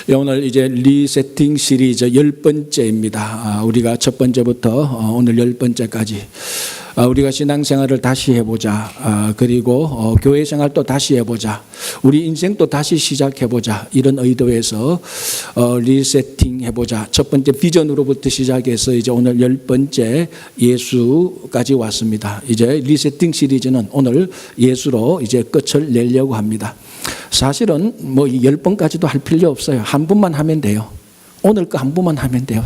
오늘 이제 리세팅 시리즈 10번째입니다. 우리가 첫 번째부터 오늘 10번째까지 우리가 신앙생활을 다시 해보자. 그리고 교회 생활도 다시 해보자. 우리 인생도 다시 시작해보자. 이런 의도에서 리세팅 해보자. 첫 번째 비전으로부터 시작해서 이제 오늘 10번째 예수까지 왔습니다. 이제 리세팅 시리즈는 오늘 예수로 이제 끝을 내려고 합니다. 사실은 뭐 10번까지도 할 필요 없어요. 한 번만 하면 돼요. 오늘 거 한 번만 하면 돼요.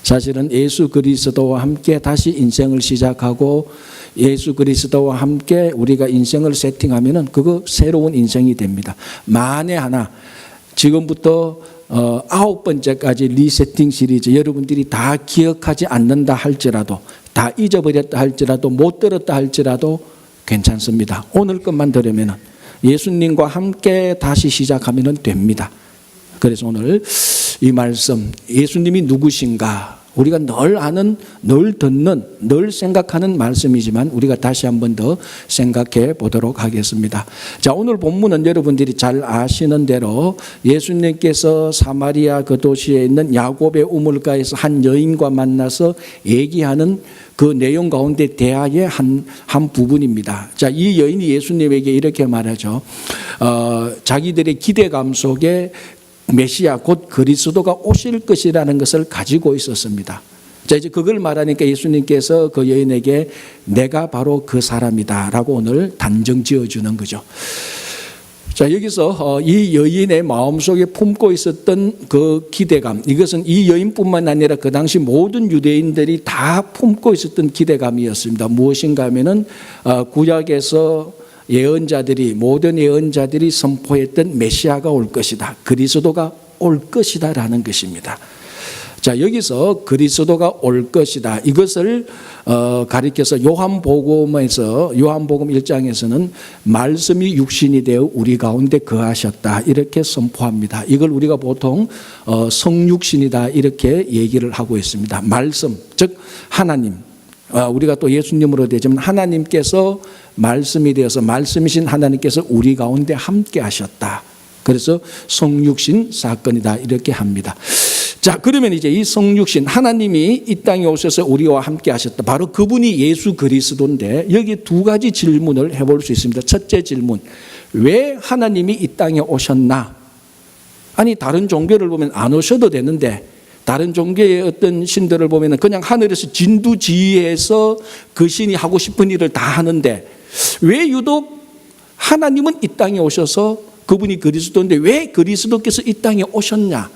사실은 예수 그리스도와 함께 다시 인생을 시작하고 예수 그리스도와 함께 우리가 인생을 세팅하면은 그거 새로운 인생이 됩니다. 만에 하나 지금부터 9번째까지 리세팅 시리즈 여러분들이 다 기억하지 않는다 할지라도 다 잊어버렸다 할지라도 못 들었다 할지라도 괜찮습니다. 오늘 것만 들으면은 예수님과 함께 다시 시작하면 됩니다. 그래서 오늘 이 말씀, 예수님이 누구신가? 우리가 늘 아는, 늘 듣는, 늘 생각하는 말씀이지만 우리가 다시 한 번 더 생각해 보도록 하겠습니다. 자, 오늘 본문은 여러분들이 잘 아시는 대로 예수님께서 사마리아 그 도시에 있는 야곱의 우물가에서 한 여인과 만나서 얘기하는 그 내용 가운데 대화의 한 부분입니다. 자, 이 여인이 예수님에게 이렇게 말하죠. 자기들의 기대감 속에 메시아 곧 그리스도가 오실 것이라는 것을 가지고 있었습니다. 자, 이제 그걸 말하니까 예수님께서 그 여인에게 내가 바로 그 사람이다라고 오늘 단정 지어주는 거죠. 자, 여기서 이 여인의 마음속에 품고 있었던 그 기대감, 이것은 이 여인뿐만 아니라 그 당시 모든 유대인들이 다 품고 있었던 기대감이었습니다. 무엇인가 하면은 구약에서 모든 예언자들이 선포했던 메시아가 올 것이다. 그리스도가 올 것이다라는 것입니다. 자, 여기서 그리스도가 올 것이다. 이것을 가리켜서 요한복음 1장에서는 말씀이 육신이 되어 우리 가운데 거하셨다. 이렇게 선포합니다. 이걸 우리가 보통 성육신이다. 이렇게 얘기를 하고 있습니다. 말씀, 즉 하나님. 우리가 또 예수님으로 되지만 하나님께서 말씀이 되어서 말씀이신 하나님께서 우리 가운데 함께 하셨다. 그래서 성육신 사건이다. 이렇게 합니다. 자, 그러면 이제 이 성육신 하나님이 이 땅에 오셔서 우리와 함께 하셨다. 바로 그분이 예수 그리스도인데 여기 두 가지 질문을 해볼 수 있습니다. 첫째 질문, 왜 하나님이 이 땅에 오셨나? 아니, 다른 종교를 보면 안 오셔도 되는데 다른 종교의 어떤 신들을 보면 그냥 하늘에서 진두지휘해서 그 신이 하고 싶은 일을 다 하는데 왜 유독 하나님은 이 땅에 오셔서 그분이 그리스도인데 왜 그리스도께서 이 땅에 오셨냐?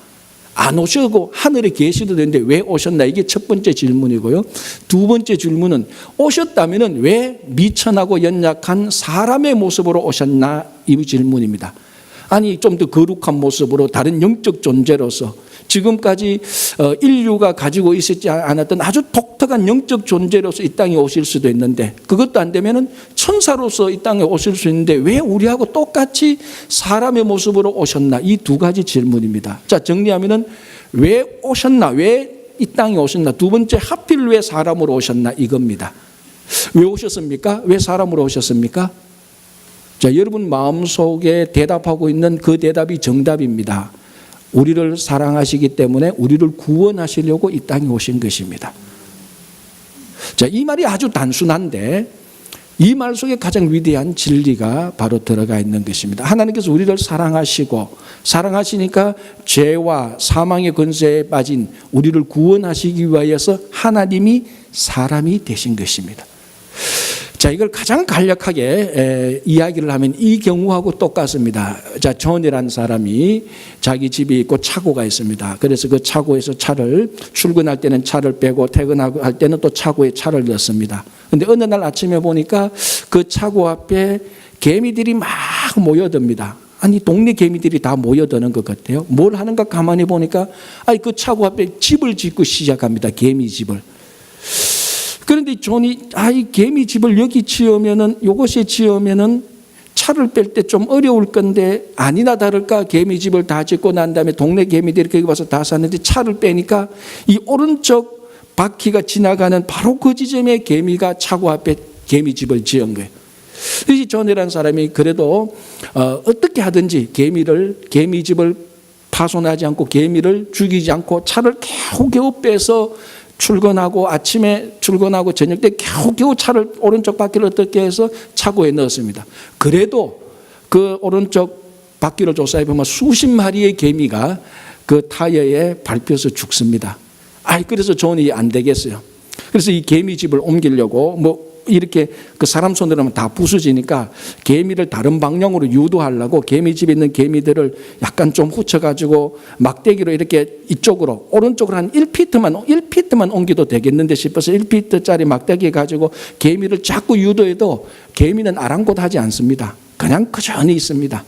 안 오셔도 하늘에 계시도 되는데 왜 오셨나? 이게 첫 번째 질문이고요. 두 번째 질문은 오셨다면 왜 미천하고 연약한 사람의 모습으로 오셨나? 이 질문입니다. 아니, 좀 더 거룩한 모습으로 다른 영적 존재로서 지금까지 인류가 가지고 있었지 않았던 아주 독특한 영적 존재로서 이 땅에 오실 수도 있는데 그것도 안 되면은 천사로서 이 땅에 오실 수 있는데 왜 우리하고 똑같이 사람의 모습으로 오셨나? 이 두 가지 질문입니다. 자, 정리하면은 왜 오셨나? 왜 이 땅에 오셨나? 두 번째, 하필 왜 사람으로 오셨나? 이겁니다. 왜 오셨습니까? 왜 사람으로 오셨습니까? 자, 여러분 마음속에 대답하고 있는 그 대답이 정답입니다. 우리를 사랑하시기 때문에 우리를 구원하시려고 이 땅에 오신 것입니다. 자, 이 말이 아주 단순한데 이 말 속에 가장 위대한 진리가 바로 들어가 있는 것입니다. 하나님께서 우리를 사랑하시니까 죄와 사망의 권세에 빠진 우리를 구원하시기 위하여서 하나님이 사람이 되신 것입니다. 자, 이걸 가장 간략하게 이야기를 하면 이 경우하고 똑같습니다. 자, 존이라는 사람이 자기 집이 있고 차고가 있습니다. 그래서 그 차고에서 출근할 때는 차를 빼고 퇴근하고 할 때는 또 차고에 차를 넣습니다. 그런데 어느 날 아침에 보니까 그 차고 앞에 개미들이 막 모여듭니다. 아니, 동네 개미들이 다 모여드는 것 같아요. 뭘 하는가 가만히 보니까 그 차고 앞에 집을 짓고 시작합니다. 개미집을. 그런데 존이 이 개미 집을 여기 지으면은 요것에 지으면은 차를 뺄 때 좀 어려울 건데 아니나 다를까 개미 집을 다 짓고 난 다음에 동네 개미들이 거기 와서 다 샀는데 차를 빼니까 이 오른쪽 바퀴가 지나가는 바로 그 지점에 개미가 차고 앞에 개미 집을 지은 거예요. 이 존이라는 사람이 그래도 어떻게 하든지 개미 집을 파손하지 않고 개미를 죽이지 않고 차를 겨우겨우 빼서 출근하고 아침에 출근하고 저녁 때 겨우겨우 차를 오른쪽 바퀴를 어떻게 해서 차고에 넣었습니다. 그래도 그 오른쪽 바퀴를 조사해 보면 수십 마리의 개미가 그 타이어에 밟혀서 죽습니다. 그래서 존이 안 되겠어요. 그래서 이 개미집을 옮기려고 이렇게 그 사람 손으로 하면 다 부수지니까 개미를 다른 방향으로 유도하려고 개미집에 있는 개미들을 약간 좀 후쳐가지고 막대기로 이렇게 이쪽으로 오른쪽으로 한 1피트만 옮겨도 되겠는데 싶어서 1피트짜리 막대기 가지고 개미를 자꾸 유도해도 개미는 아랑곳하지 않습니다. 그냥 그전히 있습니다.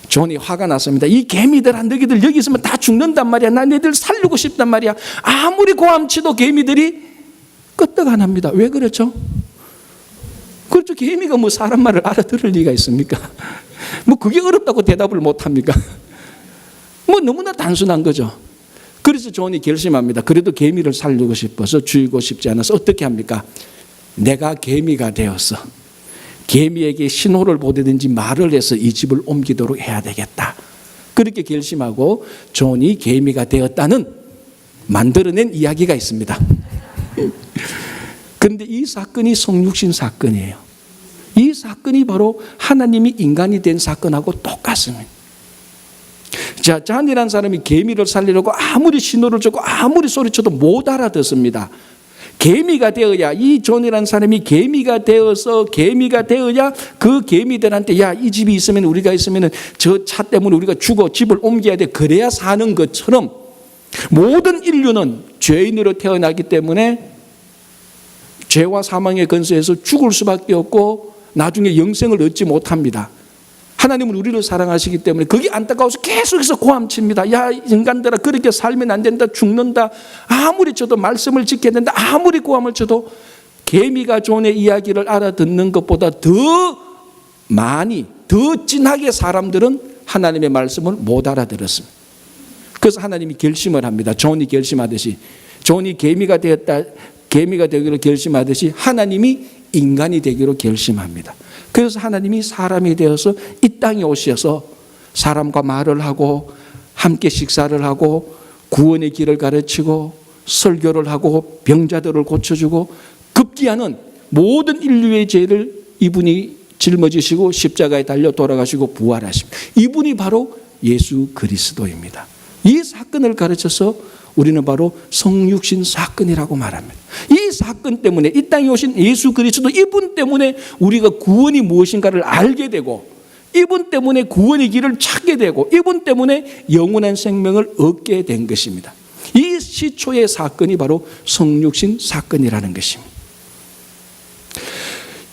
존이 화가 났습니다. 이 개미들아, 너희들 여기 있으면 다 죽는단 말이야. 나 너희들 살리고 싶단 말이야. 아무리 고함치도 개미들이 끄떡 안 합니다. 왜 그렇죠? 그렇죠. 개미가 사람 말을 알아들을 리가 있습니까? 그게 어렵다고 대답을 못 합니까? 너무나 단순한 거죠. 그래서 존이 결심합니다. 그래도 개미를 살리고 싶어서 죽이고 싶지 않아서 어떻게 합니까? 내가 개미가 되어서 개미에게 신호를 보내든지 말을 해서 이 집을 옮기도록 해야 되겠다. 그렇게 결심하고 존이 개미가 되었다는 만들어낸 이야기가 있습니다. 그런데 이 사건이 성육신 사건이에요. 이 사건이 바로 하나님이 인간이 된 사건하고 똑같습니다. 자, 잔이라는 사람이 개미를 살리려고 아무리 신호를 주고 아무리 소리쳐도 못 알아듣습니다. 개미가 되어야, 이 존이라는 사람이 개미가 되어서 개미가 되어야 그 개미들한테 이 집이 있으면 우리가 있으면 저 차 때문에 우리가 죽어 집을 옮겨야 돼. 그래야 사는 것처럼 모든 인류는 죄인으로 태어나기 때문에 죄와 사망의 근세에서 죽을 수밖에 없고 나중에 영생을 얻지 못합니다. 하나님은 우리를 사랑하시기 때문에 그게 안타까워서 계속해서 고함칩니다. 야, 인간들아, 그렇게 살면 안 된다. 죽는다. 아무리 쳐도 말씀을 지켜야 된다. 아무리 고함을 쳐도 개미가 존의 이야기를 알아듣는 것보다 더 많이, 더 진하게 사람들은 하나님의 말씀을 못 알아들었습니다. 그래서 하나님이 결심을 합니다. 존이 결심하듯이, 존이 개미가 되기로 결심하듯이 하나님이 인간이 되기로 결심합니다. 그래서 하나님이 사람이 되어서 이 땅에 오셔서 사람과 말을 하고 함께 식사를 하고 구원의 길을 가르치고 설교를 하고 병자들을 고쳐주고 급기야는 모든 인류의 죄를 이분이 짊어지시고 십자가에 달려 돌아가시고 부활하십니다. 이분이 바로 예수 그리스도입니다. 이 사건을 가르쳐서 우리는 바로 성육신 사건이라고 말합니다. 이 사건 때문에 이 땅에 오신 예수 그리스도, 이분 때문에 우리가 구원이 무엇인가를 알게 되고, 이분 때문에 구원의 길을 찾게 되고, 이분 때문에 영원한 생명을 얻게 된 것입니다. 이 시초의 사건이 바로 성육신 사건이라는 것입니다.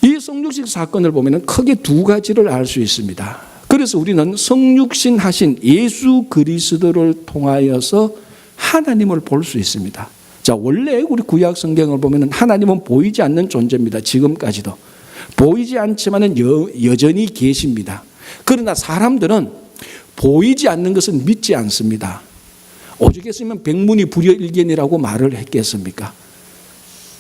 이 성육신 사건을 보면 크게 두 가지를 알 수 있습니다. 그래서 우리는 성육신 하신 예수 그리스도를 통하여서 하나님을 볼 수 있습니다. 자, 원래 우리 구약 성경을 보면 하나님은 보이지 않는 존재입니다. 지금까지도 보이지 않지만은 여전히 계십니다. 그러나 사람들은 보이지 않는 것은 믿지 않습니다. 오죽했으면 백문이 불여일견이라고 말을 했겠습니까?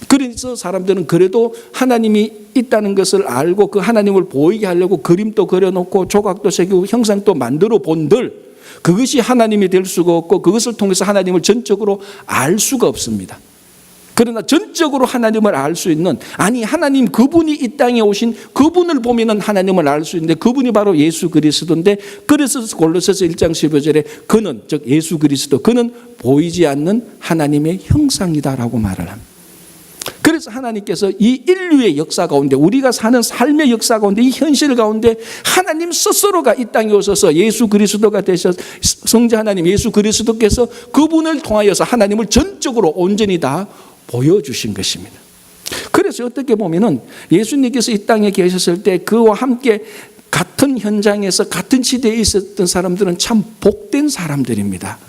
그래서 사람들은 그래도 하나님이 있다는 것을 알고 그 하나님을 보이게 하려고 그림도 그려놓고 조각도 새기고 형상도 만들어 본들 그것이 하나님이 될 수가 없고 그것을 통해서 하나님을 전적으로 알 수가 없습니다. 그러나 전적으로 하나님을 알 수 있는, 아니 하나님 그분이 이 땅에 오신 그분을 보면 하나님을 알 수 있는데 그분이 바로 예수 그리스도인데, 그래서 골로새서 1장 15절에 그는, 즉 예수 그리스도, 그는 보이지 않는 하나님의 형상이다라고 말을 합니다. 그래서 하나님께서 이 인류의 역사 가운데, 우리가 사는 삶의 역사 가운데, 이 현실 가운데 하나님 스스로가 이 땅에 오셔서 예수 그리스도가 되셔서 성자 하나님 예수 그리스도께서 그분을 통하여서 하나님을 전적으로 온전히 다 보여주신 것입니다. 그래서 어떻게 보면은 예수님께서 이 땅에 계셨을 때 그와 함께 같은 현장에서 같은 시대에 있었던 사람들은 참 복된 사람들입니다.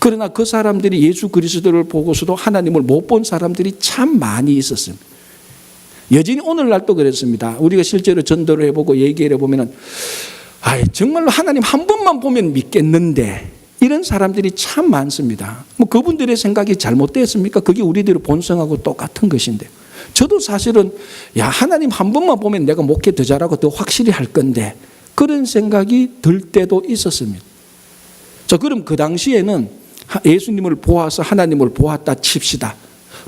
그러나 그 사람들이 예수 그리스도를 보고서도 하나님을 못 본 사람들이 참 많이 있었습니다. 여전히 오늘날도 그렇습니다. 우리가 실제로 전도를 해보고 얘기를 해보면 정말로 하나님 한 번만 보면 믿겠는데 이런 사람들이 참 많습니다. 그분들의 생각이 잘못됐습니까? 그게 우리들의 본성하고 똑같은 것인데, 저도 사실은 하나님 한 번만 보면 내가 목회 더 잘하고 더 확실히 할 건데 그런 생각이 들 때도 있었습니다. 자, 그럼 그 당시에는 예수님을 보아서 하나님을 보았다 칩시다.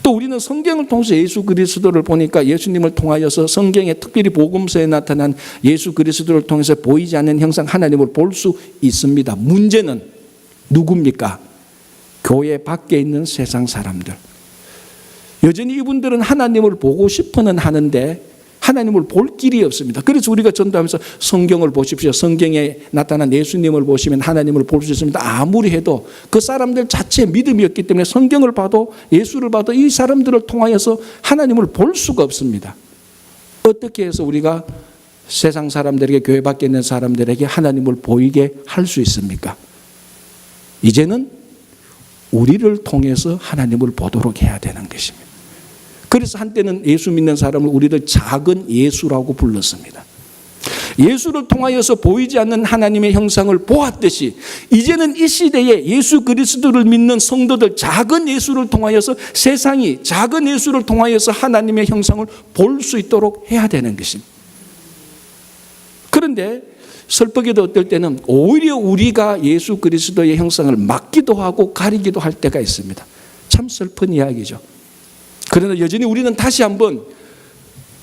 또 우리는 성경을 통해서 예수 그리스도를 보니까 예수님을 통하여서 성경에 특별히 복음서에 나타난 예수 그리스도를 통해서 보이지 않는 형상 하나님을 볼 수 있습니다. 문제는 누굽니까? 교회 밖에 있는 세상 사람들. 여전히 이분들은 하나님을 보고 싶어는 하는데 하나님을 볼 길이 없습니다. 그래서 우리가 전도하면서 성경을 보십시오. 성경에 나타난 예수님을 보시면 하나님을 볼 수 있습니다. 아무리 해도 그 사람들 자체의 믿음이 없기 때문에 성경을 봐도 예수를 봐도 이 사람들을 통하여서 하나님을 볼 수가 없습니다. 어떻게 해서 우리가 세상 사람들에게, 교회 밖에 있는 사람들에게 하나님을 보이게 할 수 있습니까? 이제는 우리를 통해서 하나님을 보도록 해야 되는 것입니다. 그래서 한때는 예수 믿는 사람을 우리를 작은 예수라고 불렀습니다. 예수를 통하여서 보이지 않는 하나님의 형상을 보았듯이 이제는 이 시대에 예수 그리스도를 믿는 성도들 작은 예수를 통하여서 세상이 작은 예수를 통하여서 하나님의 형상을 볼 수 있도록 해야 되는 것입니다. 그런데 슬프게도 어떨 때는 오히려 우리가 예수 그리스도의 형상을 막기도 하고 가리기도 할 때가 있습니다. 참 슬픈 이야기죠. 그러나 여전히 우리는 다시 한번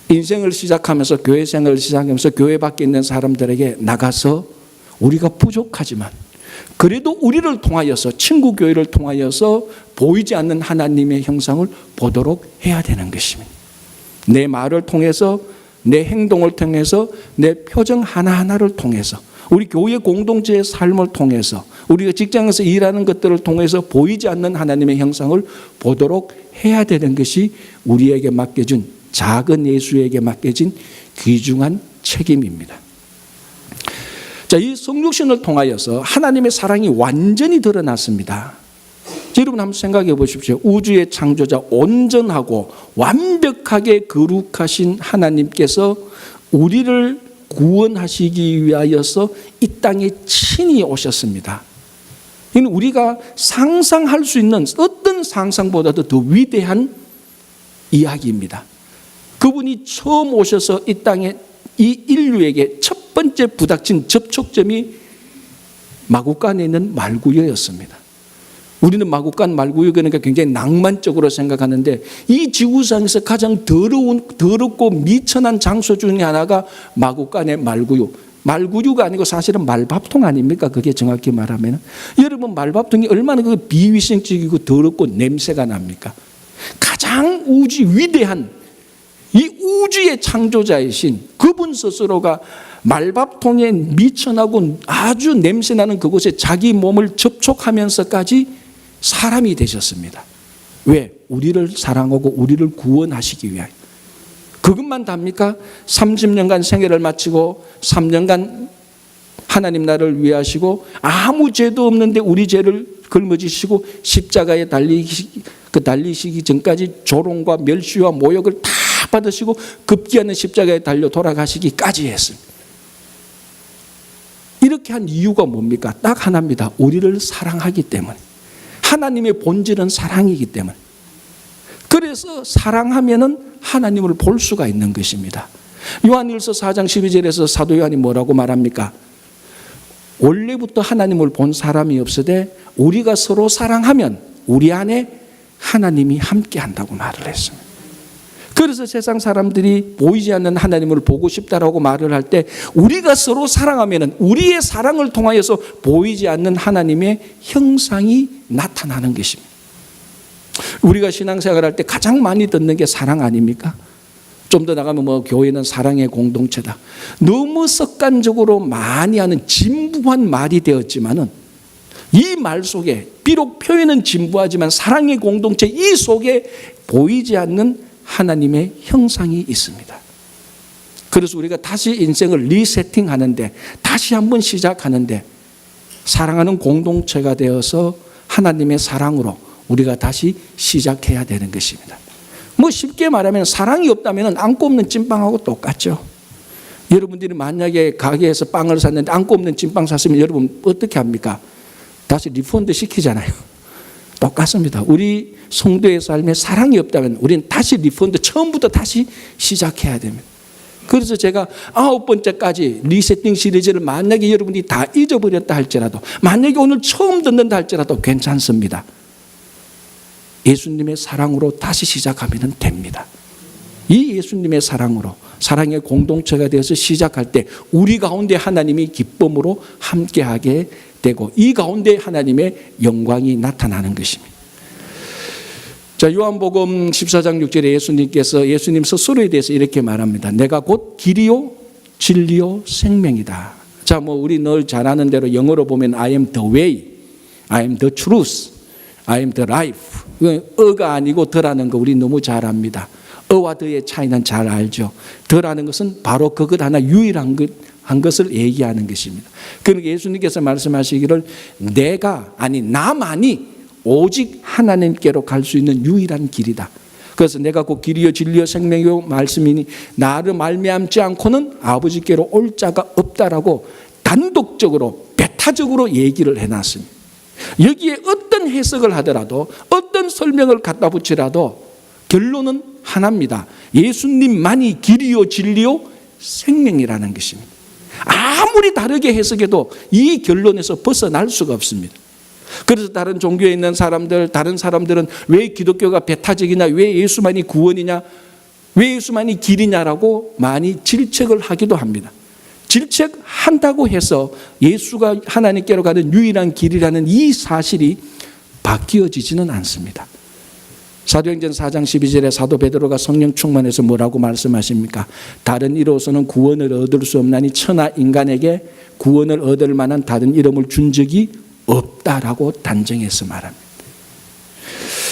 인생을 시작하면서 교회 생활을 시작하면서 교회 밖에 있는 사람들에게 나가서 우리가 부족하지만 그래도 우리를 통하여서 친구 교회를 통하여서 보이지 않는 하나님의 형상을 보도록 해야 되는 것입니다. 내 말을 통해서 내 행동을 통해서 내 표정 하나하나를 통해서 우리 교회 공동체의 삶을 통해서 우리가 직장에서 일하는 것들을 통해서 보이지 않는 하나님의 형상을 보도록 해야 되는 것이 우리에게 맡겨진 작은 예수에게 맡겨진 귀중한 책임입니다. 자, 이 성육신을 통하여서 하나님의 사랑이 완전히 드러났습니다. 여러분 한번 생각해 보십시오. 우주의 창조자 온전하고 완벽하게 거룩하신 하나님께서 우리를 구원하시기 위하여서 이 땅에 친히 오셨습니다. 이는 우리가 상상할 수 있는 어떤 상상보다도 더 위대한 이야기입니다. 그분이 처음 오셔서 이 땅에 이 인류에게 첫 번째 부닥친 접촉점이 마구간에 있는 말구유였습니다. 우리는 마구간 말구유 그러니까 굉장히 낭만적으로 생각하는데 이 지구상에서 가장 더럽고 미천한 장소 중에 하나가 마구간의 말구유. 말구유가 아니고 사실은 말밥통 아닙니까? 그게 정확히 말하면. 여러분 말밥통이 얼마나 그 비위생적이고 더럽고 냄새가 납니까? 가장 위대한 이 우주의 창조자이신 그분 스스로가 말밥통에 미천하고 아주 냄새나는 그곳에 자기 몸을 접촉하면서까지 사람이 되셨습니다. 왜? 우리를 사랑하고 우리를 구원하시기 위하여. 그것만 답니까? 30년간 생애를 마치고 3년간 하나님 나라를 위하시고 아무 죄도 없는데 우리 죄를 걸머지시고 십자가에 달리시기 전까지 조롱과 멸시와 모욕을 다 받으시고 급기야는 십자가에 달려 돌아가시기까지 했습니다. 이렇게 한 이유가 뭡니까? 딱 하나입니다. 우리를 사랑하기 때문에. 하나님의 본질은 사랑이기 때문에. 그래서 사랑하면은 하나님을 볼 수가 있는 것입니다. 요한일서 4장 12절에서 사도 요한이 뭐라고 말합니까? 원래부터 하나님을 본 사람이 없으되 우리가 서로 사랑하면 우리 안에 하나님이 함께 한다고 말을 했습니다. 그래서 세상 사람들이 보이지 않는 하나님을 보고 싶다라고 말을 할 때 우리가 서로 사랑하면 우리의 사랑을 통하여서 보이지 않는 하나님의 형상이 나타나는 것입니다. 우리가 신앙생활 할 때 가장 많이 듣는 게 사랑 아닙니까? 좀 더 나가면 교회는 사랑의 공동체다. 너무 습관적으로 많이 하는 진부한 말이 되었지만은 이 말 속에 비록 표현은 진부하지만 사랑의 공동체 이 속에 보이지 않는 하나님의 형상이 있습니다. 그래서 우리가 다시 인생을 리세팅하는데 다시 한번 시작하는데 사랑하는 공동체가 되어서 하나님의 사랑으로 우리가 다시 시작해야 되는 것입니다. 쉽게 말하면 사랑이 없다면 안고 없는 찐빵하고 똑같죠. 여러분들이 만약에 가게에서 빵을 샀는데 안고 없는 찐빵 샀으면 여러분 어떻게 합니까? 다시 리펀드 시키잖아요. 똑같습니다. 우리 성도의 삶에 사랑이 없다면 우리는 다시 리펀드 처음부터 다시 시작해야 됩니다. 그래서 제가 9번째까지 리세팅 시리즈를 만약에 여러분이 다 잊어버렸다 할지라도, 만약에 오늘 처음 듣는다 할지라도 괜찮습니다. 예수님의 사랑으로 다시 시작하면 됩니다. 이 예수님의 사랑으로, 사랑의 공동체가 되어서 시작할 때 우리 가운데 하나님이 기쁨으로 함께하게 되고 이 가운데 하나님의 영광이 나타나는 것입니다. 자, 요한복음 14장 6절에 예수님 스스로에 대해서 이렇게 말합니다. 내가 곧 길이요 진리요 생명이다. 자, 우리 늘 잘 아는 대로 영어로 보면 I am the way, I am the truth, I am the life. 어가 아니고 더라는 거 우리 너무 잘 압니다. 어와 더의 차이는 잘 알죠. 더라는 것은 바로 그것 하나 유일한 것을 얘기하는 것입니다. 그러니까 예수님께서 말씀하시기를 나만이 오직 하나님께로 갈 수 있는 유일한 길이다. 그래서 내가 곧 길이요 진리요 생명이요 말씀이니 나를 말미암지 않고는 아버지께로 올 자가 없다라고 단독적으로 배타적으로 얘기를 해놨습니다. 여기에 어떤 해석을 하더라도 어떤 설명을 갖다 붙이라도 결론은 하나입니다. 예수님만이 길이요 진리요 생명이라는 것입니다. 아무리 다르게 해석해도 이 결론에서 벗어날 수가 없습니다. 그래서 다른 종교에 있는 다른 사람들은 왜 기독교가 배타적이냐, 왜 예수만이 구원이냐, 왜 예수만이 길이냐라고 많이 질책을 하기도 합니다. 질책한다고 해서 예수가 하나님께로 가는 유일한 길이라는 이 사실이 바뀌어지지는 않습니다. 사도행전 4장 12절에 사도 베드로가 성령 충만해서 뭐라고 말씀하십니까? 다른 이로서는 구원을 얻을 수 없나니 천하 인간에게 구원을 얻을 만한 다른 이름을 준 적이 없다라고 단정해서 말합니다.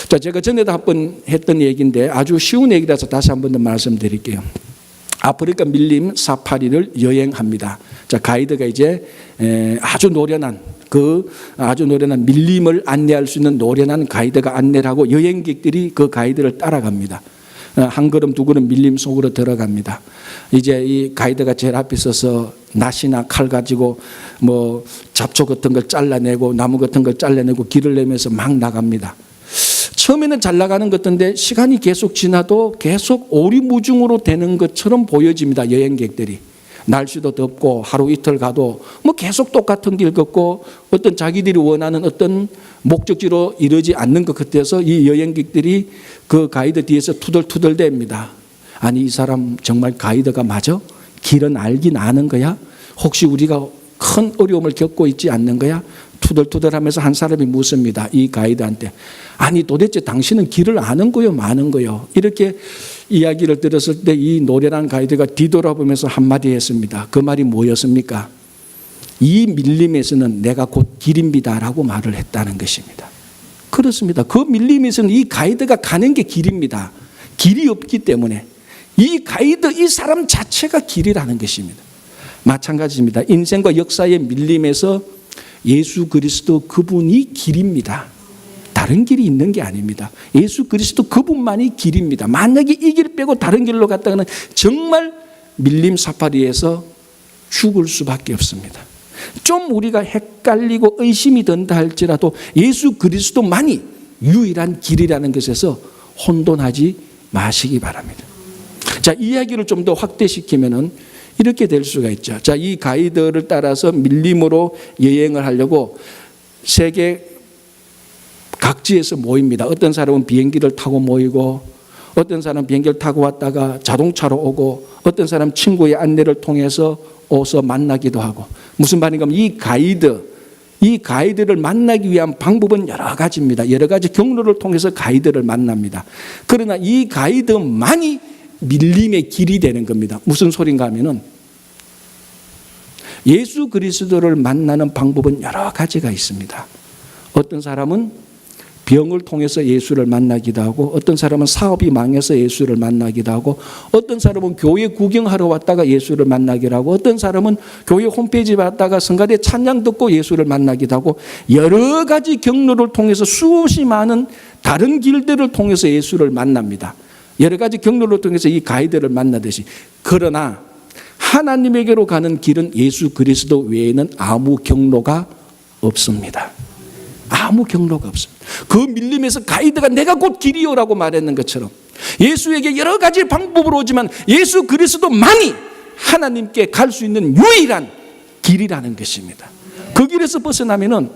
자, 제가 전에도 한번 했던 얘기인데 아주 쉬운 얘기라서 다시 한 번 더 말씀드릴게요. 아프리카 밀림 사파리를 여행합니다. 자, 가이드가 이제 아주 노련한 밀림을 안내할 수 있는 노련한 가이드가 안내를 하고 여행객들이 그 가이드를 따라갑니다. 한 걸음 두 걸음 밀림 속으로 들어갑니다. 이제 이 가이드가 제일 앞에 서서 낫이나 칼 가지고 잡초 같은 걸 잘라내고 나무 같은 걸 잘라내고 길을 내면서 막 나갑니다. 처음에는 잘 나가는 것 같은데 시간이 계속 지나도 계속 오리무중으로 되는 것처럼 보여집니다. 여행객들이. 날씨도 덥고 하루 이틀 가도 계속 똑같은 길 걷고 어떤 자기들이 원하는 어떤 목적지로 이르지 않는 것 같아서 이 여행객들이 그 가이드 뒤에서 투덜투덜댑니다. 아니, 이 사람 정말 가이드가 맞아? 길은 알긴 아는 거야? 혹시 우리가 큰 어려움을 겪고 있지 않는 거야? 투덜투덜하면서 한 사람이 묻습니다. 이 가이드한테. 아니, 도대체 당신은 길을 아는 거요 마는 거요? 이렇게 이야기를 들었을 때 이 노련한 가이드가 뒤돌아보면서 한마디 했습니다. 그 말이 뭐였습니까? 이 밀림에서는 내가 곧 길입니다라고 말을 했다는 것입니다. 그렇습니다. 그 밀림에서는 이 가이드가 가는 게 길입니다. 길이 없기 때문에 이 가이드, 이 사람 자체가 길이라는 것입니다. 마찬가지입니다. 인생과 역사의 밀림에서 예수 그리스도 그분이 길입니다. 다른 길이 있는 게 아닙니다. 예수 그리스도 그분만이 길입니다. 만약에 이 길 빼고 다른 길로 갔다가는 정말 밀림 사파리에서 죽을 수밖에 없습니다. 좀 우리가 헷갈리고 의심이 든다 할지라도 예수 그리스도만이 유일한 길이라는 것에서 혼돈하지 마시기 바랍니다. 자, 이야기를 좀 더 확대시키면은 이렇게 될 수가 있죠. 자, 이 가이드를 따라서 밀림으로 여행을 하려고 세계 각지에서 모입니다. 어떤 사람은 비행기를 타고 모이고, 어떤 사람은 비행기를 타고 왔다가 자동차로 오고, 어떤 사람은 친구의 안내를 통해서 오서 만나기도 하고. 무슨 말인가 하면 이 가이드를 만나기 위한 방법은 여러 가지입니다. 여러 가지 경로를 통해서 가이드를 만납니다. 그러나 이 가이드만이 밀림의 길이 되는 겁니다. 무슨 소린가 하면은 예수 그리스도를 만나는 방법은 여러 가지가 있습니다. 어떤 사람은 병을 통해서 예수를 만나기도 하고, 어떤 사람은 사업이 망해서 예수를 만나기도 하고, 어떤 사람은 교회 구경하러 왔다가 예수를 만나기도 하고, 어떤 사람은 교회 홈페이지 봤다가 성가대 찬양 듣고 예수를 만나기도 하고, 여러 가지 경로를 통해서 수없이 많은 다른 길들을 통해서 예수를 만납니다. 여러 가지 경로를 통해서 이 가이드를 만나듯이. 그러나 하나님에게로 가는 길은 예수 그리스도 외에는 아무 경로가 없습니다. 아무 경로가 없습니다. 그 밀림에서 가이드가 내가 곧 길이요라고 말했는 것처럼 예수에게 여러 가지 방법으로 오지만 예수 그리스도만이 하나님께 갈 수 있는 유일한 길이라는 것입니다. 그 길에서 벗어나면은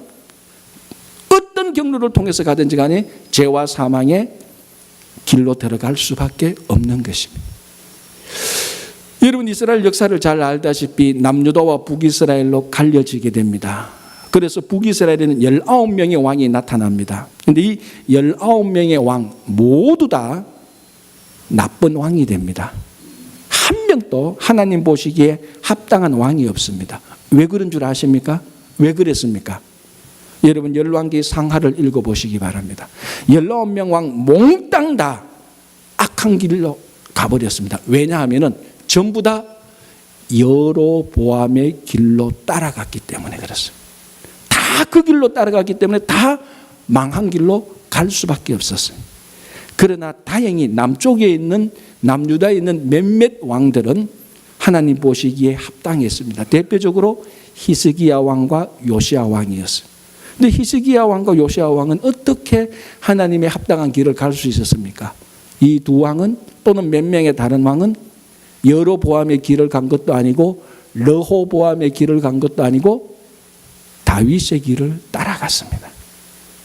어떤 경로를 통해서 가든지 간에 죄와 사망의 길로 들어갈 수밖에 없는 것입니다. 여러분, 이스라엘 역사를 잘 알다시피 남유다와 북이스라엘로 갈려지게 됩니다. 그래서 북이스라엘에는 19명의 왕이 나타납니다. 그런데 이 19명의 왕 모두 다 나쁜 왕이 됩니다. 한 명도 하나님 보시기에 합당한 왕이 없습니다. 왜 그런 줄 아십니까? 왜 그랬습니까? 여러분, 열왕기 상하를 읽어보시기 바랍니다. 19명 왕 몽땅 다 악한 길로 가버렸습니다. 왜냐하면 전부 다 여로보암의 길로 따라갔기 때문에 그렇습니다. 다 그 길로 따라갔기 때문에 다 망한 길로 갈 수밖에 없었어요. 그러나 다행히 남쪽에 있는 남유다에 있는 몇몇 왕들은 하나님 보시기에 합당했습니다. 대표적으로 히스기야 왕과 요시야 왕이었어요. 그런데 히스기야 왕과 요시야 왕은 어떻게 하나님의 합당한 길을 갈 수 있었습니까? 이 두 왕은 또는 몇 명의 다른 왕은 여로보암의 길을 간 것도 아니고 르호보암의 길을 간 것도 아니고 다윗의 길을 따라갔습니다.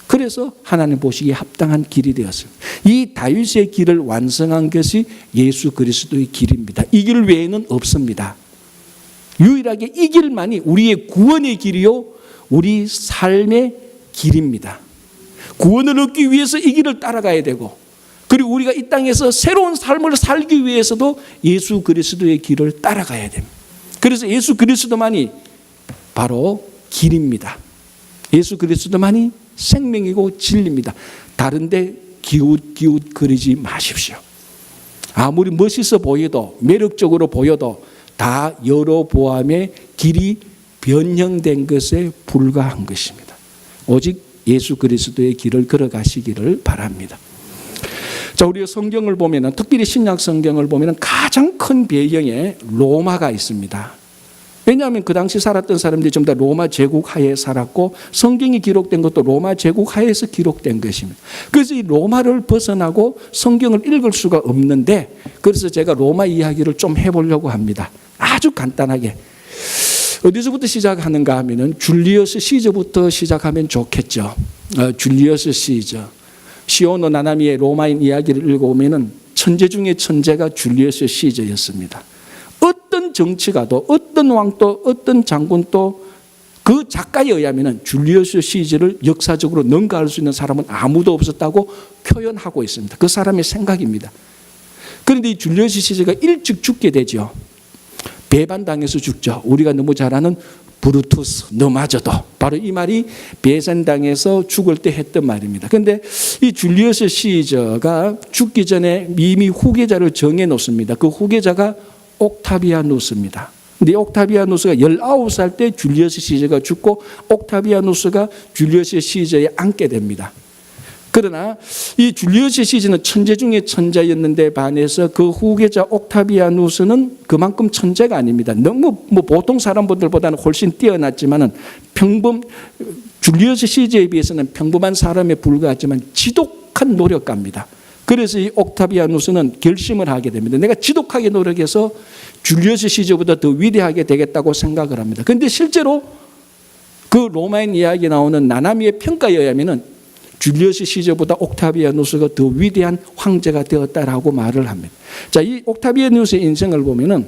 그래서 하나님 보시기에 합당한 길이 되었습니다. 이 다윗의 길을 완성한 것이 예수 그리스도의 길입니다. 이 길 외에는 없습니다. 유일하게 이 길만이 우리의 구원의 길이요 우리 삶의 길입니다. 구원을 얻기 위해서 이 길을 따라가야 되고, 그리고 우리가 이 땅에서 새로운 삶을 살기 위해서도 예수 그리스도의 길을 따라가야 됩니다. 그래서 예수 그리스도만이 바로 길입니다. 예수 그리스도만이 생명이고 진리입니다. 다른데 기웃기웃거리지 마십시오. 아무리 멋있어 보여도, 매력적으로 보여도 다 여로보암의 길이 변형된 것에 불과한 것입니다. 오직 예수 그리스도의 길을 걸어가시기를 바랍니다. 자, 우리가 성경을 보면은, 특별히 신약 성경을 보면은 가장 큰 배경에 로마가 있습니다. 왜냐하면 그 당시 살았던 사람들이 전부 다 로마 제국 하에 살았고, 성경이 기록된 것도 로마 제국 하에서 기록된 것입니다. 그래서 이 로마를 벗어나고 성경을 읽을 수가 없는데, 그래서 제가 로마 이야기를 좀 해보려고 합니다. 아주 간단하게. 어디서부터 시작하는가 하면은 줄리어스 시저부터 시작하면 좋겠죠. 줄리어스 시저. 시오노 나나미의 로마인 이야기를 읽어보면은 천재 중에 천재가 줄리어스 시저였습니다. 어떤 정치가도, 어떤 왕도, 어떤 장군도 그 작가에 의하면 줄리어스 시저를 역사적으로 능가할 수 있는 사람은 아무도 없었다고 표현하고 있습니다. 그 사람의 생각입니다. 그런데 이 줄리어스 시저가 일찍 죽게 되죠. 배반당해서 죽죠. 우리가 너무 잘 아는 브루투스, 너마저도. 바로 이 말이 배반당해서 죽을 때 했던 말입니다. 그런데 이 줄리어스 시저가 죽기 전에 이미 후계자를 정해놓습니다. 그 후계자가 옥타비아누스입니다. 근데 옥타비아누스가 19살 때 줄리어스 시저가 죽고 옥타비아누스가 줄리어스 시저에 앉게 됩니다. 그러나 이 줄리어스 시저는 천재 중에 천재였는데 반해서 그 후계자 옥타비아누스는 그만큼 천재가 아닙니다. 너무 보통 사람들보다는 훨씬 뛰어났지만은 줄리어스 시저에 비해서는 평범한 사람에 불과하지만 지독한 노력가입니다. 그래서 이 옥타비아누스는 결심을 하게 됩니다. 내가 지독하게 노력해서 줄리어스 시저보다 더 위대하게 되겠다고 생각을 합니다. 그런데 실제로 그 로마인 이야기에 나오는 나나미의 평가에 의하면은 줄리어스 시저보다 옥타비아누스가 더 위대한 황제가 되었다라고 말을 합니다. 자, 이 옥타비아누스의 인생을 보면은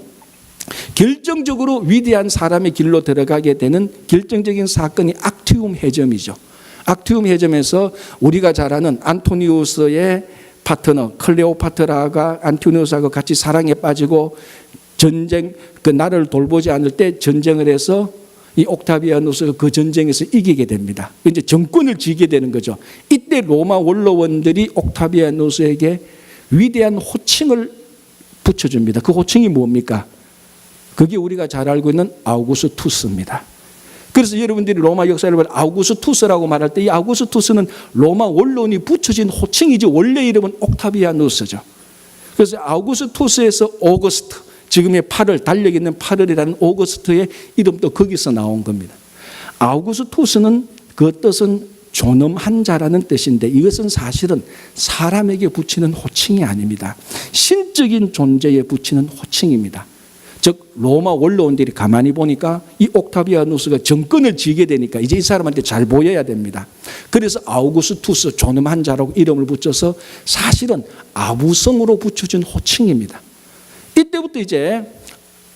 결정적으로 위대한 사람의 길로 들어가게 되는 결정적인 사건이 악티움 해점이죠. 악티움 해점에서 우리가 잘 아는 안토니우스의 파트너 클레오파트라가 안토니우스하고 같이 사랑에 빠지고 전쟁, 그 나라를 돌보지 않을 때 전쟁을 해서 이 옥타비아누스가 그 전쟁에서 이기게 됩니다. 이제 정권을 쥐게 되는 거죠. 이때 로마 원로원들이 옥타비아누스에게 위대한 호칭을 붙여줍니다. 그 호칭이 뭡니까? 그게 우리가 잘 알고 있는 아우구스투스입니다. 그래서 여러분들이 로마 역사를 보면 아우구스투스라고 말할 때 이 아우구스투스는 로마 원로원이 붙여진 호칭이지 원래 이름은 옥타비아누스죠. 그래서 아우구스투스에서 오거스트, 지금의 8월, 달력 있는 8월이라는 오거스트의 이름도 거기서 나온 겁니다. 아우구스투스는 그 뜻은 존엄한 자라는 뜻인데 이것은 사실은 사람에게 붙이는 호칭이 아닙니다. 신적인 존재에 붙이는 호칭입니다. 즉 로마 원로원들이 가만히 보니까 이 옥타비아누스가 정권을 쥐게 되니까 이제 이 사람한테 잘 보여야 됩니다. 그래서 아우구스투스 존엄한 자라고 이름을 붙여서 사실은 아부성으로 붙여준 호칭입니다. 이때부터 이제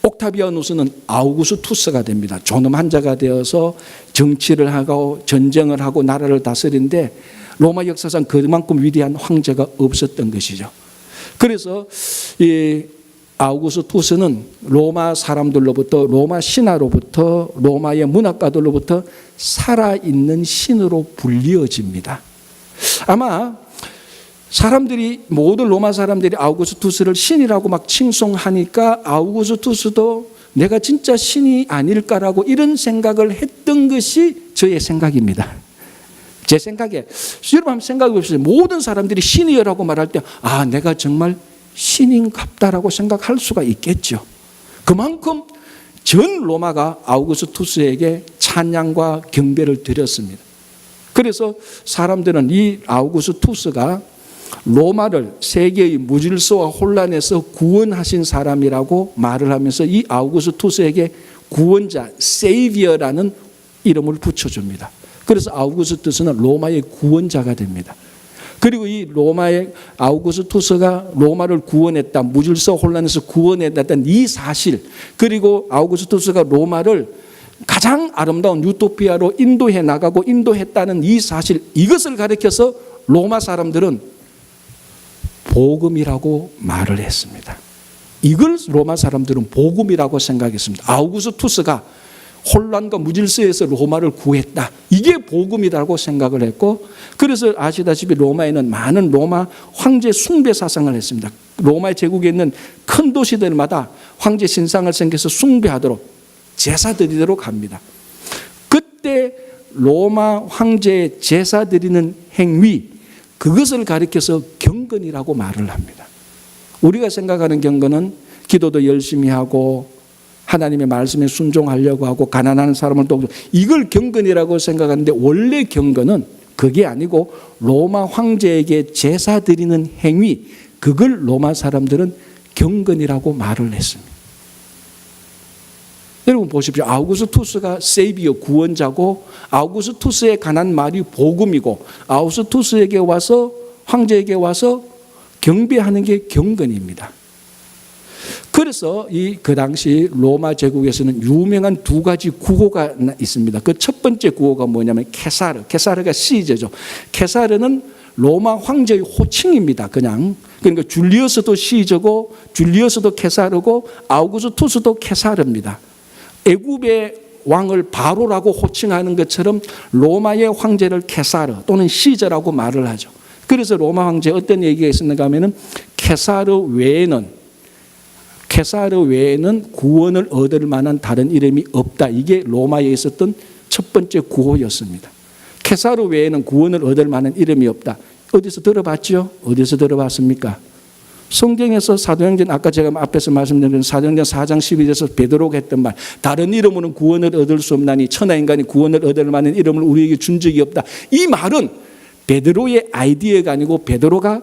옥타비아누스는 아우구스투스가 됩니다. 존엄한 자가 되어서 정치를 하고 전쟁을 하고 나라를 다스리는데 로마 역사상 그만큼 위대한 황제가 없었던 것이죠. 그래서 이 아우구스투스는 로마 사람들로부터, 로마 신화로부터, 로마의 문학가들로부터 살아있는 신으로 불리어집니다. 아마 모든 로마 사람들이 아우구스투스를 신이라고 막 칭송하니까 아우구스투스도 내가 진짜 신이 아닐까라고 이런 생각을 했던 것이 저의 생각입니다. 제 생각에, 여러분 한번 생각해 보세요. 모든 사람들이 신이라고 말할 때 내가 정말 신인갑다라고 생각할 수가 있겠죠. 그만큼 전 로마가 아우구스투스에게 찬양과 경배를 드렸습니다. 그래서 사람들은 이 아우구스투스가 로마를 세계의 무질서와 혼란에서 구원하신 사람이라고 말을 하면서 이 아우구스투스에게 구원자, 세이비어라는 이름을 붙여줍니다. 그래서 아우구스투스는 로마의 구원자가 됩니다. 그리고 이 로마의 아우구스투스가 로마를 구원했다, 무질서 혼란에서 구원했다는 이 사실, 그리고 아우구스투스가 로마를 가장 아름다운 유토피아로 인도해 나가고 인도했다는 이 사실, 이것을 가리켜서 로마 사람들은 복음이라고 말을 했습니다. 이걸 로마 사람들은 복음이라고 생각했습니다. 아우구스투스가 혼란과 무질서에서 로마를 구했다. 이게 복음이라고 생각을 했고, 그래서 아시다시피 로마에는 많은 로마 황제 숭배 사상을 했습니다. 로마 제국에 있는 큰 도시들마다 황제 신상을 생겨서 숭배하도록 제사 드리도록 합니다. 그때 로마 황제의 제사 드리는 행위, 그것을 가리켜서 경건이라고 말을 합니다. 우리가 생각하는 경건은 기도도 열심히 하고 하나님의 말씀에 순종하려고 하고 가난한 사람을 돕고, 이걸 경건이라고 생각하는데 원래 경건은 그게 아니고 로마 황제에게 제사 드리는 행위, 그걸 로마 사람들은 경건이라고 말을 했습니다. 여러분 보십시오. 아우구스투스가 세이비어 구원자고, 아우구스투스에 관한 말이 복음이고, 아우구스투스에게 와서 황제에게 와서 경배하는 게 경건입니다. 그래서 그 당시 로마 제국에서는 유명한 두 가지 구호가 있습니다. 그 첫 번째 구호가 뭐냐면 케사르가 시저죠. 케사르는 로마 황제의 호칭입니다. 그러니까 줄리어스도 시저고, 줄리어스도 케사르고, 아우구스투스도 케사르입니다. 애굽의 왕을 바로라고 호칭하는 것처럼 로마의 황제를 케사르 또는 시저라고 말을 하죠. 그래서 로마 황제에 어떤 얘기가 있었는가 하면은 케사르 외에는 구원을 얻을 만한 다른 이름이 없다. 이게 로마에 있었던 첫 번째 구호였습니다. 케사르 외에는 구원을 얻을 만한 이름이 없다. 어디서 들어봤죠? 어디서 들어봤습니까? 성경에서 사도행전, 아까 제가 앞에서 말씀드린 사도행전 4장 12절에서 베드로가 했던 말, 다른 이름으로는 구원을 얻을 수 없나니 천하인간이 구원을 얻을 만한 이름을 우리에게 준 적이 없다. 이 말은 베드로의 아이디어가 아니고 베드로가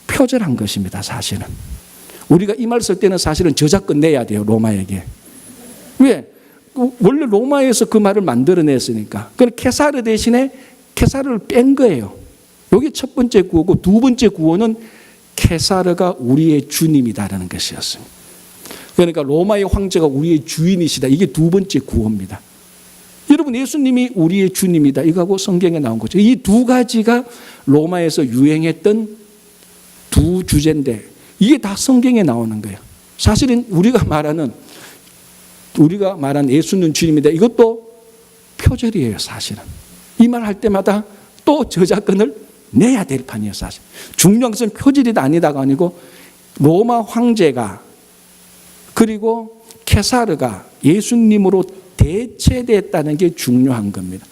표절한 것입니다. 사실은 우리가 이 말 쓸 때는 사실은 저작권 내야 돼요. 로마에게. 왜? 원래 로마에서 그 말을 만들어냈으니까. 그래서 케사르 대신에 케사르를 뺀 거예요. 이게 첫 번째 구호고, 두 번째 구호는 케사르가 우리의 주님이다라는 것이었습니다. 그러니까 로마의 황제가 우리의 주인이시다. 이게 두 번째 구호입니다. 여러분, 예수님이 우리의 주님이다. 이거하고 성경에 나온 거죠. 이 두 가지가 로마에서 유행했던 두 주제인데 이게 다 성경에 나오는 거예요. 사실은 우리가 말한 예수는 주님이다. 이것도 표절이에요. 사실은. 이 말 할 때마다 또 저작권을 내야 될 판이에요. 사실. 중요한 것은 표절이다 아니다가 아니고 로마 황제가 그리고 케사르가 예수님으로 대체됐다는 게 중요한 겁니다.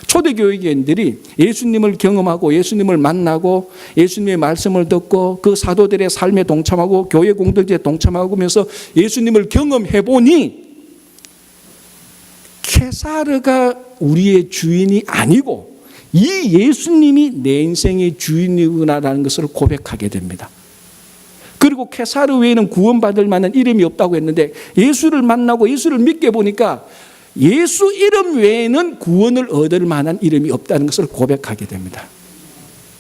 초대교회인들이 예수님을 경험하고 예수님을 만나고 예수님의 말씀을 듣고 그 사도들의 삶에 동참하고 교회 공동체에 동참하면서 예수님을 경험해 보니 케사르가 우리의 주인이 아니고 이 예수님이 내 인생의 주인이구나라는 것을 고백하게 됩니다. 그리고 케사르 외에는 구원받을 만한 이름이 없다고 했는데 예수를 만나고 예수를 믿게 보니까 예수 이름 외에는 구원을 얻을 만한 이름이 없다는 것을 고백하게 됩니다.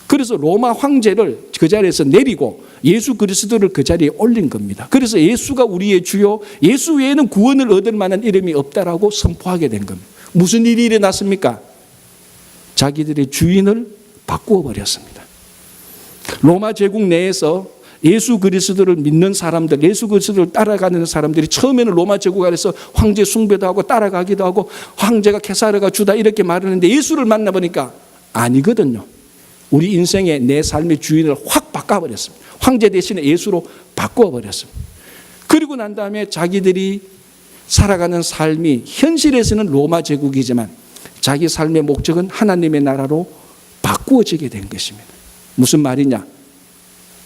그래서 로마 황제를 그 자리에서 내리고 예수 그리스도를 그 자리에 올린 겁니다. 그래서 예수가 우리의 주요, 예수 외에는 구원을 얻을 만한 이름이 없다라고 선포하게 된 겁니다. 무슨 일이 일어났습니까? 자기들의 주인을 바꾸어 버렸습니다. 로마 제국 내에서 예수 그리스도를 믿는 사람들, 예수 그리스도를 따라가는 사람들이 처음에는 로마 제국 안에서 황제 숭배도 하고 따라가기도 하고 황제가 케사르가 주다 이렇게 말하는데 예수를 만나보니까 아니거든요. 우리 인생의 내 삶의 주인을 확 바꿔버렸습니다. 황제 대신에 예수로 바꿔버렸습니다. 그리고 난 다음에 자기들이 살아가는 삶이 현실에서는 로마 제국이지만 자기 삶의 목적은 하나님의 나라로 바꾸어지게 된 것입니다. 무슨 말이냐?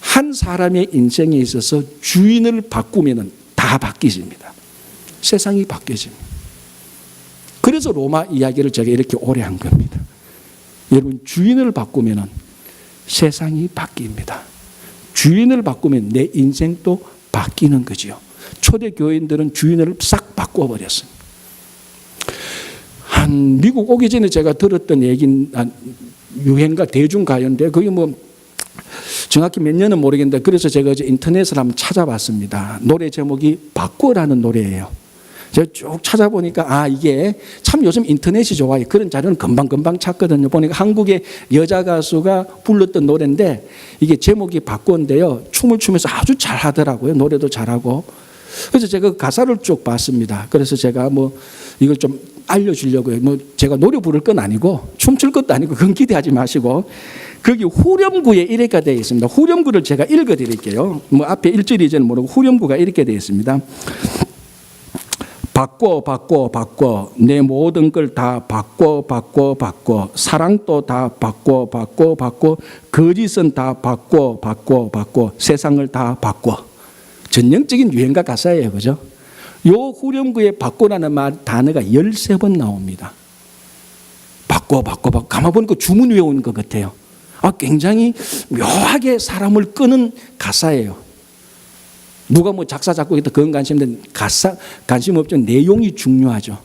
한 사람의 인생에 있어서 주인을 바꾸면 다 바뀌집니다. 세상이 바뀌어집니다. 그래서 로마 이야기를 제가 이렇게 오래 한 겁니다. 여러분, 주인을 바꾸면 세상이 바뀝니다. 주인을 바꾸면 내 인생도 바뀌는 거지요. 초대 교인들은 주인을 싹 바꿔버렸습니다. 미국 오기 전에 제가 들었던 얘기는 유행가 대중가요인데 그게 뭐 정확히 몇 년은 모르겠는데 그래서 제가 어제 인터넷을 한번 찾아봤습니다. 노래 제목이 바꿔라는 노래예요. 제가 쭉 찾아보니까 이게 참 요즘 인터넷이 좋아요. 그런 자료는 금방 찾거든요. 보니까 한국의 여자 가수가 불렀던 노래인데 이게 제목이 바꿔인데요. 춤을 추면서 아주 잘하더라고요. 노래도 잘하고. 그래서 제가 그 가사를 쭉 봤습니다. 그래서 제가 뭐 이걸 좀 알려주려고요. 뭐 제가 노래 부를 건 아니고 춤출 것도 아니고 그건 기대하지 마시고 거기 후렴구에 이렇게 되어 있습니다. 후렴구를 제가 읽어드릴게요. 뭐 앞에 1절이 저는 모르고 후렴구가 이렇게 되어 있습니다. 바꿔 내 모든 걸 다 바꿔 사랑도 다 바꿔 거짓은 다 바꿔 세상을 다 바꿔. 전형적인 유행가 가사예요. 그죠? 요 후렴구에 바꿔라는 단어가 13번 나옵니다. 바꿔 가만 보니까 주문 외우는 것 같아요. 굉장히 묘하게 사람을 끄는 가사예요. 누가 뭐 작사 작곡했다 그건 관심인데 가사 관심 없죠. 내용이 중요하죠.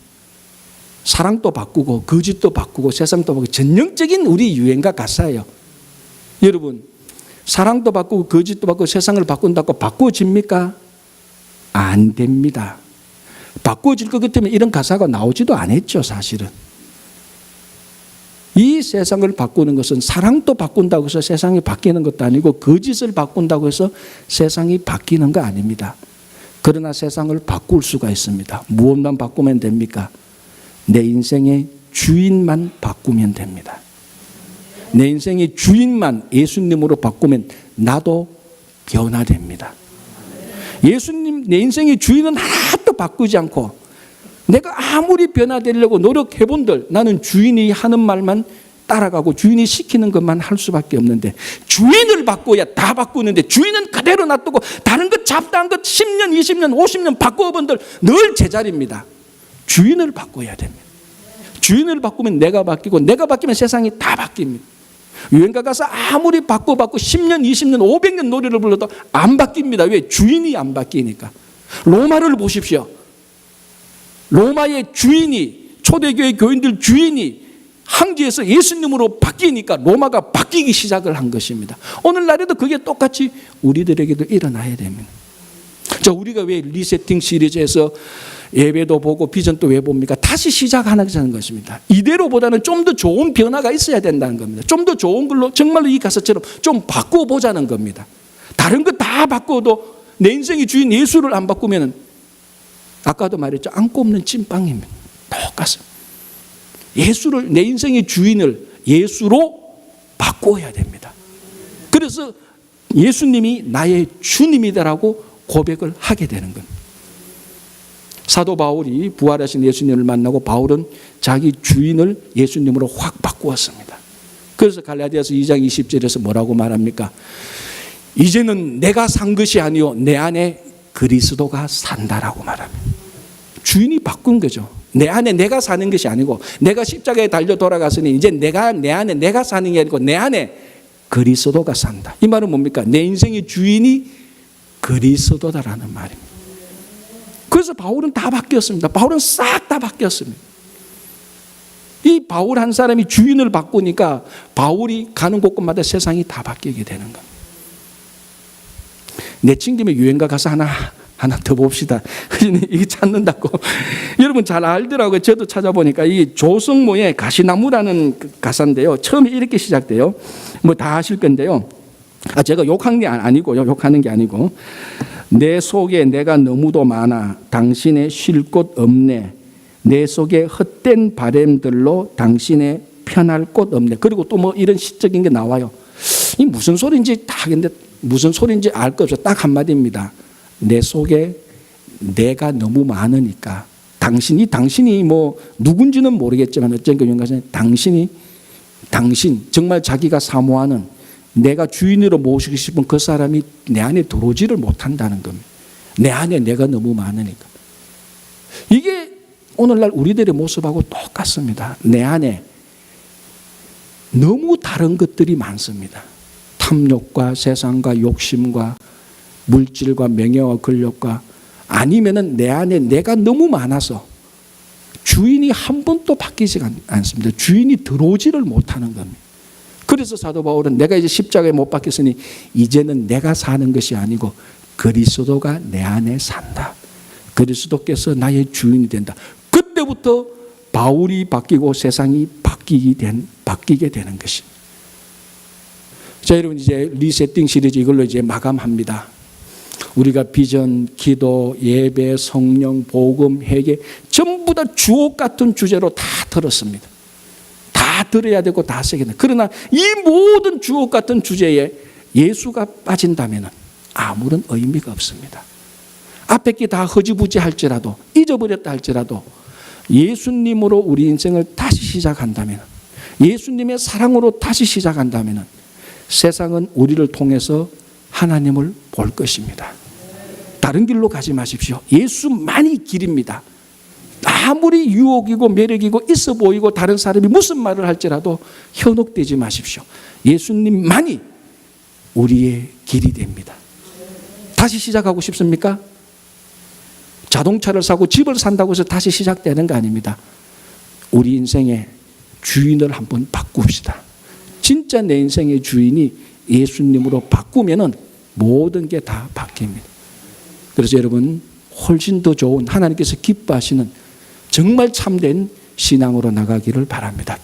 사랑도 바꾸고 거짓도 바꾸고 세상도 바꾸고 전형적인 우리 유행가 가사예요. 여러분, 사랑도 바꾸고 거짓도 바꾸고 세상을 바꾼다고 바꿔집니까? 안 됩니다. 바꿔질 것 같으면 이런 가사가 나오지도 않았죠. 사실은 이 세상을 바꾸는 것은 사랑도 바꾼다고 해서 세상이 바뀌는 것도 아니고 거짓을 바꾼다고 해서 세상이 바뀌는 거 아닙니다. 그러나 세상을 바꿀 수가 있습니다. 무엇만 바꾸면 됩니까? 내 인생의 주인만 바꾸면 됩니다. 내 인생의 주인만 예수님으로 바꾸면 나도 변화됩니다. 예수님 내 인생의 주인은 하나도 바꾸지 않고 내가 아무리 변화되려고 노력해본들 나는 주인이 하는 말만 따라가고 주인이 시키는 것만 할 수밖에 없는데 주인을 바꿔야 다 바꾸는데 주인은 그대로 놔두고 다른 것 잡다한 것 10년, 20년, 50년 바꿔본들 늘 제자리입니다. 주인을 바꿔야 됩니다. 주인을 바꾸면 내가 바뀌고 내가 바뀌면 세상이 다 바뀝니다. 유행가 가서 아무리 바꿔 10년, 20년, 500년 노래를 불러도 안 바뀝니다. 왜? 주인이 안 바뀌니까. 로마를 보십시오. 로마의 주인이 초대교회 교인들 주인이 황제에서 예수님으로 바뀌니까 로마가 바뀌기 시작을 한 것입니다. 오늘날에도 그게 똑같이 우리들에게도 일어나야 됩니다. 자, 우리가 왜 리세팅 시리즈에서 예배도 보고 비전도 왜 봅니까? 다시 시작하는 것입니다. 이대로보다는 좀 더 좋은 변화가 있어야 된다는 겁니다. 좀 더 좋은 걸로 정말로 이 가사처럼 좀 바꿔보자는 겁니다. 다른 거 다 바꿔도 내 인생의 주인 예수를 안 바꾸면 아까도 말했죠. 안 꼽는 찐빵입니다. 똑같습니다. 예수를 내 인생의 주인을 예수로 바꾸어야 됩니다. 그래서 예수님이 나의 주님이다라고 고백을 하게 되는 겁니다. 사도 바울이 부활하신 예수님을 만나고 바울은 자기 주인을 예수님으로 확 바꾸었습니다. 그래서 갈라디아서 2장 20절에서 뭐라고 말합니까? 이제는 내가 산 것이 아니요 내 안에 그리스도가 산다라고 말합니다. 주인이 바꾼 거죠. 내 안에 내가 사는 것이 아니고 내가 십자가에 달려 돌아갔으니 이제 내 안에 내가 사는 게 아니고 내 안에 그리스도가 산다. 이 말은 뭡니까? 내 인생의 주인이 그리스도다라는 말입니다. 그래서 바울은 다 바뀌었습니다. 바울은 싹 다 바뀌었습니다. 이 바울 한 사람이 주인을 바꾸니까 바울이 가는 곳곳마다 세상이 다 바뀌게 되는 겁니다. 내친김에 유행가 가사 하나 더 봅시다. 이게 찾는다고. 여러분 잘 알더라고요. 저도 찾아보니까 이 조성모의 가시나무라는 가사인데요. 처음에 이렇게 시작돼요. 뭐 다 아실 건데요. 제가 욕한 게 아니고요. 욕하는 게 아니고. 내 속에 내가 너무도 많아 당신의 쉴 곳 없네. 내 속에 헛된 바램들로 당신의 편할 곳 없네. 그리고 또 뭐 이런 시적인 게 나와요. 이 무슨 소리인지 다 근데 무슨 소리인지 알 거 없어. 딱 한마디입니다. 내 속에 내가 너무 많으니까 당신이 뭐 누군지는 모르겠지만 어쩐 경우는 당신 정말 자기가 사모하는 내가 주인으로 모시고 싶은 그 사람이 내 안에 들어오지를 못한다는 겁니다. 내 안에 내가 너무 많으니까. 이게 오늘날 우리들의 모습하고 똑같습니다. 내 안에 너무 다른 것들이 많습니다. 탐욕과 세상과 욕심과 물질과 명예와 권력과 아니면은 내 안에 내가 너무 많아서 주인이 한 번도 바뀌지 않습니다. 주인이 들어오지를 못하는 겁니다. 그래서 사도 바울은 내가 이제 십자가에 못 박혔으니 이제는 내가 사는 것이 아니고 그리스도가 내 안에 산다. 그리스도께서 나의 주인이 된다. 그때부터 바울이 바뀌고 세상이 바뀌게 되는 것입니다. 자, 여러분 이제 리세팅 시리즈 이걸로 이제 마감합니다. 우리가 비전, 기도, 예배, 성령, 복음, 회개 전부 다 주옥 같은 주제로 다 들었습니다. 다 들어야 되고 다 쓰게 된다. 그러나 이 모든 주옥 같은 주제에 예수가 빠진다면 아무런 의미가 없습니다. 앞에 게 다 허지부지 할지라도 잊어버렸다 할지라도 예수님으로 우리 인생을 다시 시작한다면 예수님의 사랑으로 다시 시작한다면 세상은 우리를 통해서 하나님을 볼 것입니다. 다른 길로 가지 마십시오. 예수만이 길입니다. 아무리 유혹이고 매력이고 있어 보이고 다른 사람이 무슨 말을 할지라도 현혹되지 마십시오. 예수님만이 우리의 길이 됩니다. 다시 시작하고 싶습니까? 자동차를 사고 집을 산다고 해서 다시 시작되는 거 아닙니다. 우리 인생의 주인을 한번 바꿉시다. 진짜 내 인생의 주인이 예수님으로 바꾸면은 모든 게 다 바뀝니다. 그래서 여러분 훨씬 더 좋은 하나님께서 기뻐하시는 정말 참된 신앙으로 나가기를 바랍니다.